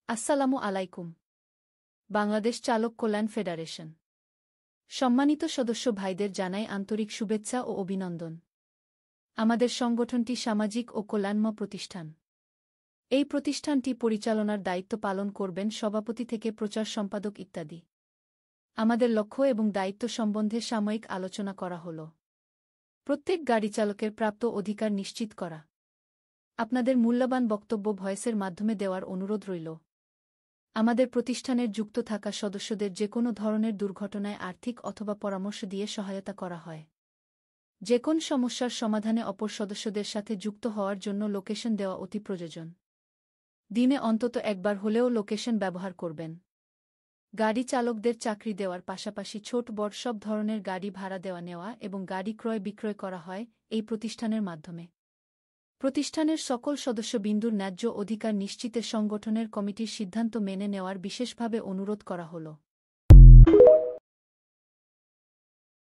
আসসালামু আলাইকুম। বাংলাদেশ চালক কল্যাণ ফেডারেশন। সম্মানিত সদস্য ভাইদের জানাই আন্তরিক শুভেচ্ছা ও অভিনন্দন। আমাদের সংগঠনটি সামাজিক ও কল্যাণময় প্রতিষ্ঠান। এই প্রতিষ্ঠানটি পরিচালনার দায়িত্ব পালন করবেন সভাপতি থেকে প্রচার সম্পাদক ইত্যাদি। আমাদের লক্ষ্য এবং দায়িত্ব সম্বন্ধে সাময়িক আলোচনা করা হল। প্রত্যেক গাড়ি চালকের প্রাপ্ত অধিকার নিশ্চিত করা। আপনাদের মূল্যবান বক্তব্য ভয়েসের মাধ্যমে দেওয়ার অনুরোধ রইল। আমাদের প্রতিষ্ঠানের যুক্ত থাকা সদস্যদের যেকোনো ধরনের দুর্ঘটনায় আর্থিক অথবা পরামর্শ দিয়ে সহায়তা করা হয়। যেকোন সমস্যার সমাধানে অপর সদস্যদের সাথে যুক্ত হওয়ার জন্য লোকেশন দেওয়া অতি প্রয়োজন। দিনে অন্তত একবার হলেও লোকেশন ব্যবহার করবেন। গাড়ি চালকদের চাকরি দেওয়ার পাশাপাশি ছোট বড় সব ধরনের গাড়ি ভাড়া দেওয়া নেওয়া এবং গাড়ি ক্রয় বিক্রয় করা হয় এই প্রতিষ্ঠানের মাধ্যমে। প্রতিষ্ঠানের সকল সদস্যবিন্দুর ন্যায্য অধিকার নিশ্চিতে সংগঠনের কমিটির সিদ্ধান্ত মেনে নেওয়ার বিশেষভাবে অনুরোধ করা হল।